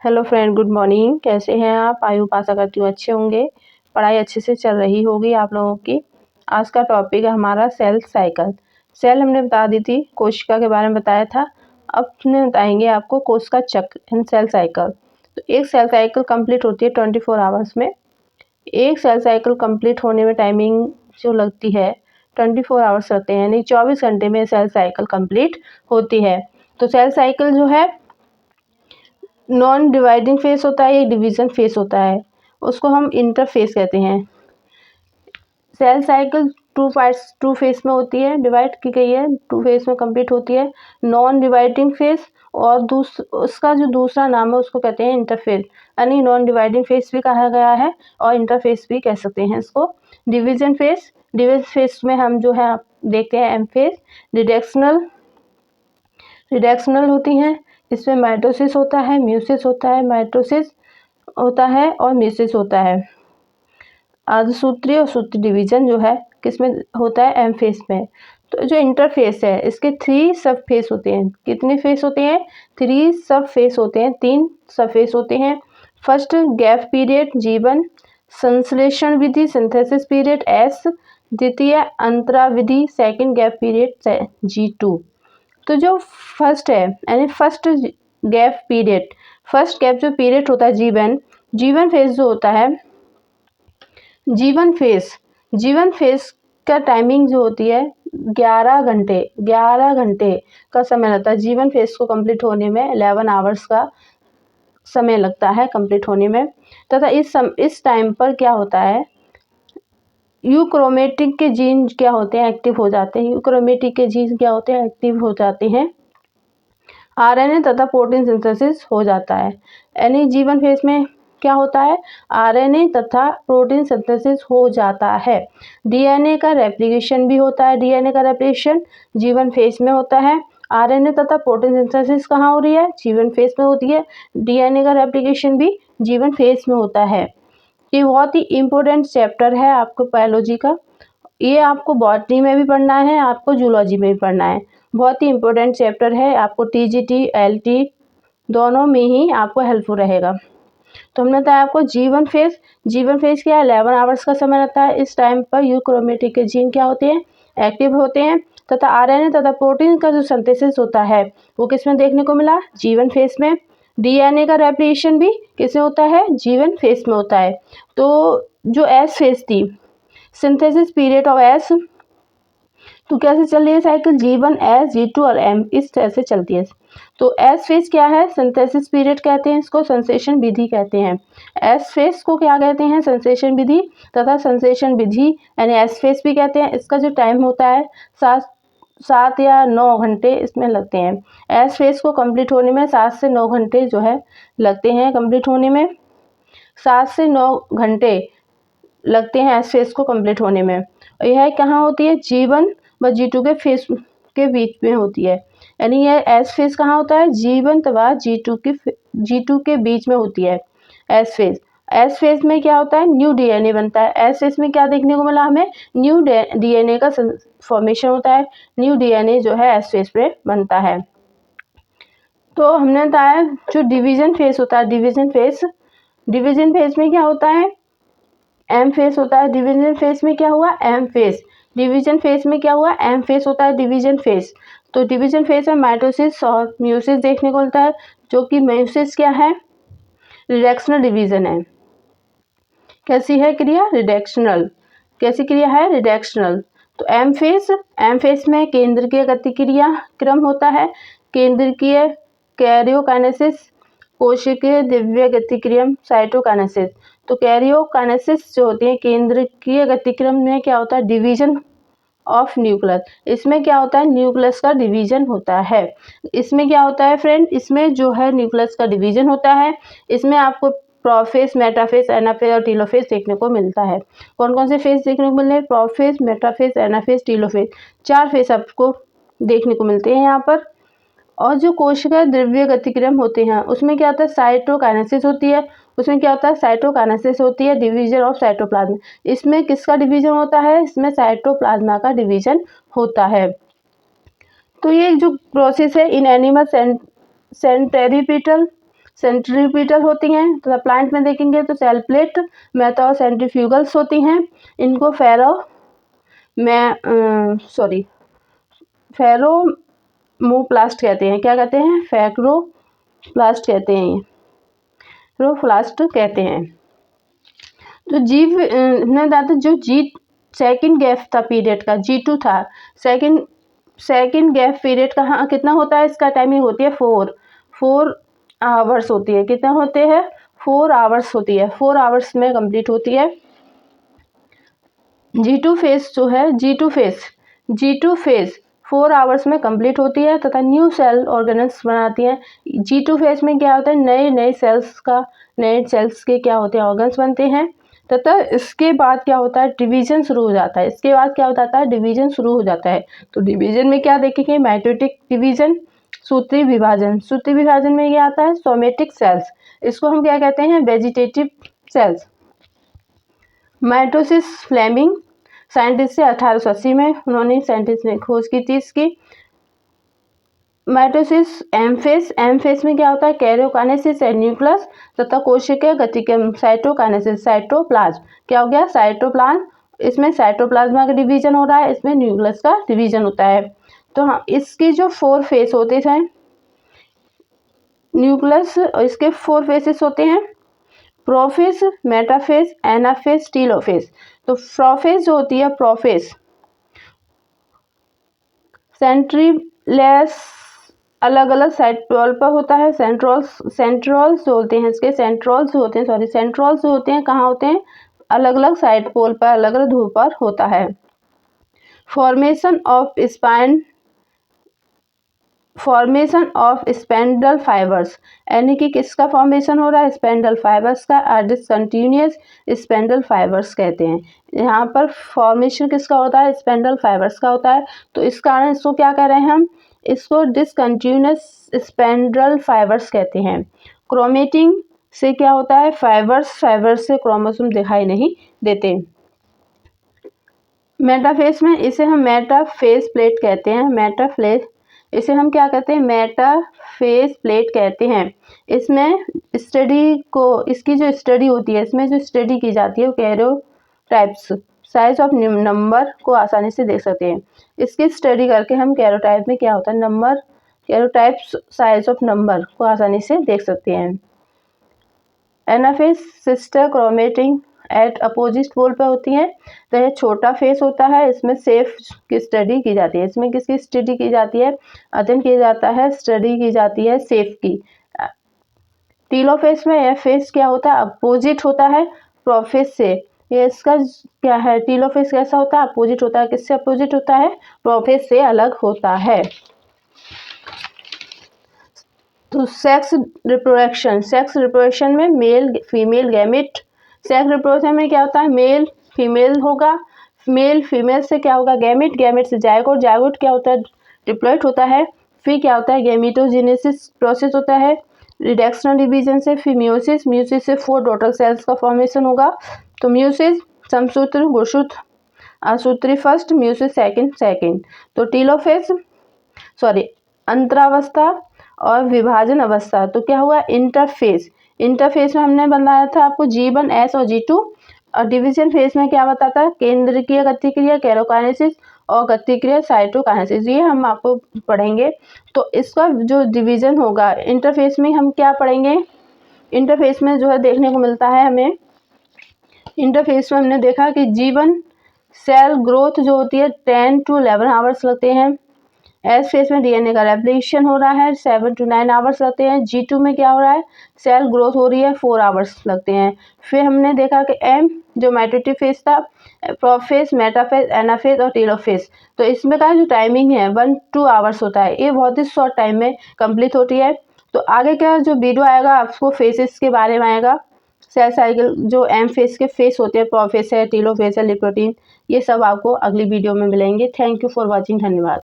Hello friend, good morning. कैसे हैं आप? आई होप आशा करती हूँ अच्छे होंगे। पढ़ाई अच्छे से चल रही होगी आप लोगों की। आज का टॉपिक है हमारा सेल साइकिल। सेल हमने बता दी थी, कोशिका के बारे में बताया था। अब हमने बताएंगे आपको कोशिका चक्र एंड सेल साइकिल। तो एक सेल साइकिल कंप्लीट होती है 24 आवर्स में। एक सेल साइकिल कंप्लीट होने में टाइमिंग जो लगती है 24 आवर्स लगते हैं, यानी 24 घंटे में सेल साइकिल कंप्लीट होती है। तो सेल साइकिल जो है नॉन डिवाइडिंग फेस होता है, एक डिवीजन फेस होता है, उसको हम इंटरफेस कहते हैं। सेल साइकिल टू फेस में होती है, डिवाइड की गई है, टू फेस में कंप्लीट होती है। नॉन डिवाइडिंग फेस और उसका जो दूसरा नाम है उसको कहते हैं इंटरफेस, यानी नॉन डिवाइडिंग फेस भी कहा गया है और इंटरफेस भी कह सकते हैं इसको। डिवीजन फेस में हम जो है देखते हैं एम फेस, रिडक्शनल होती हैं। इसमें माइटोसिस होता है, म्यूसिस होता है, माइटोसिस होता है और म्यूसिस होता है। अर्धसूत्री और सूत्री डिवीजन जो है किसमें होता है? एम फेस में। तो जो इंटरफेस है इसके 3 सब फेस होते हैं। कितने फेस होते हैं? 3 सब फेस होते हैं, 3 सब फेस होते हैं। फर्स्ट गैप पीरियड G1, संश्लेषण विधि सिंथेसिस पीरियड S, द्वितीय अंतराविधि सेकंड गैप पीरियड G2। तो जो फर्स्ट है यानी फर्स्ट गैप जो पीरियड होता है जीवन फेज जो होता है, जीवन फेज का टाइमिंग जो होती है 11 घंटे का समय लगता है। जीवन फेज को कंप्लीट होने में 11 आवर्स का समय लगता है कंप्लीट होने में। तथा इस टाइम पर क्या होता है, यूक्रोमेटिक के जीन क्या होते हैं? एक्टिव हो जाते हैं। यूक्रोमेटिक के जीन क्या होते हैं? एक्टिव हो जाते हैं। आरएनए तथा प्रोटीन सिंथेसिस हो जाता है। यानी जीवन फेज में क्या होता है? आरएनए तथा प्रोटीन सिंथेसिस हो जाता है। डीएनए का रेप्लिकेशन भी होता है। डीएनए का रेप्लिकेशन जीवन फेज में होता है। आरएनए तथा प्रोटीन सिंथेसिस कहाँ हो रही है? जीवन फेज में होती है। डीएनए का रेप्लिकेशन भी जीवन फेज में होता है। ये बहुत ही इम्पोर्टेंट चैप्टर है आपको बायोलॉजी का। ये आपको बॉटनी में भी पढ़ना है, आपको जूलॉजी में भी पढ़ना है। बहुत ही इम्पोर्टेंट चैप्टर है, आपको टीजीटी एलटी दोनों में ही आपको हेल्पफुल रहेगा। तो हमने बताया आपको जीवन फेज क्या है? 11 आवर्स का समय लगता है। इस टाइम पर यूक्रोमेटिक के जीन क्या होते हैं? एक्टिव होते हैं। तथा आरएनए तथा प्रोटीन का जो सिंथेसिस होता है वो किसमें देखने को मिला? जीवन फेज में। डीएनए का रेप्लिकेशन भी किसमें होता है? जीवन फेज में होता है। तो जो एस फेज थी, सिंथेसिस पीरियड ऑफ एस, तो कैसे चल रही है साइकिल? G1, S, G2 और M इस तरह से चलती है। तो S फेज क्या है? सिंथेसिस पीरियड कहते हैं इसको, संश्लेषण विधि कहते हैं। S फेज को क्या कहते हैं? संश्लेषण विधि तथा संश्लेषण विधि यानी S फेज भी कहते हैं। इसका जो टाइम होता है 7 या 9 घंटे इसमें लगते हैं। S फेज को कंप्लीट होने में 7 से 9 घंटे जो है लगते हैं। कंप्लीट होने में 7 से 9 घंटे लगते हैं एस फेज को कंप्लीट होने में। यह कहाँ होती है? G1 व G2 के फेज के बीच में होती है। यानी यह एस फेज कहाँ होता है? G1 तथा G2 के बीच में होती है एस फेज। एस फेज में क्या होता है? न्यू डीएनए बनता है। एस फेज में क्या देखने को मिला हमें? न्यू डीएनए का फॉर्मेशन होता है। न्यू डीएनए जो है एस फेज पे बनता है। तो हमने बताया जो डिवीजन फेज होता है, डिवीजन फेज में क्या होता है? एम फेज होता है। डिवीजन फेज में क्या हुआ? M phase. डिवीजन फेज में क्या हुआ? एम फेज होता है डिवीजन फेज। तो डिवीजन फेज में माइटोसिस और म्यूसिस देखने को मिलता है, जो कि म्यूसिस क्या है? रिडक्शनल डिवीजन है। कैसी है क्रिया? रिडक्शनल। कैसी क्रिया है? रिडक्शनल। तो एम फेज में केंद्रकीय गतिक्रिया क्रम होता है। केंद्रकीय कैरियोकाइनेसिस, कोशिकीय द्वितीय गतिक्रम साइटोकाइनेसिस। तो कैरियोकाइनेसिस जो होती है केंद्रकीय गतिक्रम में क्या होता है? Division of nucleus. इसमें क्या होता है? न्यूक्लियस का डिवीजन होता है। इसमें क्या होता है फ्रेंड? इसमें जो है न्यूक्लियस का डिवीजन होता है। इसमें आपको प्रोफेज, मेटाफेज, एनाफेज और टीलोफेज देखने को मिलता है। कौन कौन से फेज देखने को मिल रहे हैं? Prophase, metaphase, anaphase, telophase. 4 phase आपको देखने को मिलते हैं यहाँ पर। और जो कोशिका द्वितीय गतिक्रम होते हैं उसमें क्या होता है? साइटोकाइनेसिस होती है। उसमें क्या होता है? साइटोकाइनेसिस होती है, डिवीजन ऑफ साइटोप्लाज्म। इसमें किसका डिवीजन होता है? इसमें साइटोप्लाज्मा का डिवीजन होता है। तो ये जो प्रोसेस है इन एनिमल सेंट्रीपिटल सेंट्रीपिटल होती हैं। तो प्लांट में देखेंगे तो सेल प्लेट मेटा और सेंट्रीफ्यूगल्स होती हैं। इनको फेरोमोप्लास्ट कहते हैं। क्या कहते हैं? फेरोप्लास्ट कहते हैं। फेरोप्लास्ट कहते हैं। तो जीव ने दादा जो सेकंड गैप था पीरियड का, G2 था, सेकंड गैप पीरियड का हाँ कितना होता है? इसका टाइमिंग होती है 4 आवर्स होती है। कितना होते हैं? 4 आवर्स होती है। 4 आवर्स में कंप्लीट होती है। G2 फेज जो है, G2 फेज 4 आवर्स में कंप्लीट होती है तथा न्यू सेल ऑर्गेनल्स बनाती है। G2 फेज में क्या होता है? नए सेल्स के क्या होते हैं? ऑर्गन्स बनते हैं तथा इसके बाद क्या होता है? डिवीजन शुरू हो जाता है। डिवीजन शुरू हो जाता है। तो डिवीजन में क्या देखेंगे? माइटोटिक डिवीजन, सूत्री विभाजन में क्या आता है? Somatic cells. इसको हम क्या कहते हैं? Vegetative cells. Mitosis Flemming scientist है, 1880 में उन्होंने साइंटिस्ट ने खोज की थी इसकी। माइटोसिस एम फेस में क्या होता है? कैरियोकाइनेसिस है न्यूक्लियस तथा कोशिका गतिक्रम। Cytokinesis cytoplasm. क्या हो गया? साइटोप्लाज्म। इसमें साइटोप्लाज्मा का डिवीजन हो रहा है, इसमें न्यूक्लियस का डिवीजन होता है। तो हाँ, इसकी जो 4 फेस होते हैं न्यूक्लियस, इसके 4 फेसेस होते हैं, प्रोफेज, मेटाफेज, एनाफेज, टीलोफेज। तो प्रोफेज जो होती है, प्रोफेज सेंट्रीलेस अलग अलग साइड वॉल पर होता है। सेंट्रोल्स जो होते हैं कहाँ होते हैं? अलग अलग साइड पोल पर, अलग अलग ध्रुव पर होता है। फॉर्मेशन ऑफ स्पेंडल फाइबर्स, यानी कि किसका फॉर्मेशन हो रहा है? स्पेंडल फाइबर्स का। डिसकंटिन्यूअस स्पेंडल फाइबर्स कहते हैं। यहाँ पर फॉर्मेशन किसका होता है? स्पेंडल फाइबर्स का होता है। तो इस कारण इसको क्या कह रहे हैं हम? इसको डिसकंटिन्यूअस स्पेंडल फाइबर्स कहते हैं। क्रोमेटिंग से क्या होता है? फाइबर्स से क्रोमोसोम दिखाई नहीं देते। मेटाफेज में इसे हम मेटाफेज प्लेट कहते हैं। इसे हम क्या कहते हैं? मेटाफेज प्लेट कहते हैं। इसमें इसकी जो स्टडी होती है, इसमें जो स्टडी की जाती है वो कैरोटाइप्स साइज ऑफ नंबर को आसानी से देख सकते हैं। इसकी स्टडी करके हम कैरोटाइप में क्या होता है? कैरोटाइप्स साइज ऑफ नंबर को आसानी से देख सकते हैं। Anaphase sister chromatids at opposite pole पर होती है। तो यह छोटा फेस होता है, इसमें सेफ की स्टडी की जाती है। इसमें किसकी स्टडी की जाती है? अध्ययन किया जाता है, स्टडी की जाती है सेफ की। टीलोफेज में यह फेस क्या होता है? अपोजिट होता है प्रोफेज से। ये इसका क्या है? टीलोफेज कैसा होता है? अपोजिट होता है। किससे अपोजिट होता है? प्रोफेज से अलग होता है। तो सेक्स रिप्रोडक्शन में male female gamete. Sex reproduction में क्या होता है? मेल फीमेल होगा, मेल फीमेल से क्या होगा? गैमेट से जायगोट क्या होता है? डिप्लॉइड होता है। फिर क्या होता है? गैमेटोजेनेसिस प्रोसेस होता है। रिडक्शनल डिवीजन से फिर म्यूसिस से 4 डॉटर सेल्स का फॉर्मेशन होगा। तो म्यूसिस समसूत्र, गुणसूत्र, असूत्री फर्स्ट, म्यूसिस सेकंड। तो टीलोफेज अंतरावस्था और विभाजन अवस्था। तो क्या हुआ? इंटरफेज में हमने बनाया था आपको G1S और G2। और डिवीजन फेज में क्या बताता है? केंद्रकीय गतिक्रिया कैरोकाइनेसिस और गतिक्रिया साइटोकाइनेसिस, ये हम आपको पढ़ेंगे। तो इसका जो डिवीजन होगा इंटरफेज में, हम क्या पढ़ेंगे? इंटरफेज में जो है देखने को मिलता है हमें, इंटरफेज में हमने देखा कि G1 सेल ग्रोथ जो होती है 10 to 11 आवर्स लगते हैं। एस फेज में डीएनए का रेप्लिकेशन हो रहा है, 7 to 9 आवर्स लगते हैं। G2 में क्या हो रहा है? सेल ग्रोथ हो रही है, 4 आवर्स लगते हैं। फिर हमने देखा कि एम जो माइटोटिक फेज था, प्रोफेज, मेटाफेज, एनाफेज और टीलोफेज। तो इसमें का जो टाइमिंग है 1-2 आवर्स होता है। ये बहुत ही शॉर्ट टाइम में कंप्लीट होती है। तो आगे क्या जो वीडियो आएगा आपको फेजेस के बारे में आएगा। सेल साइकिल जो एम फेज के फेस होते हैं, प्रोफेज है, टीलोफेज है, लिपोप्रोटीन, ये सब आपको अगली वीडियो में मिलेंगे। Thank you for watching. धन्यवाद।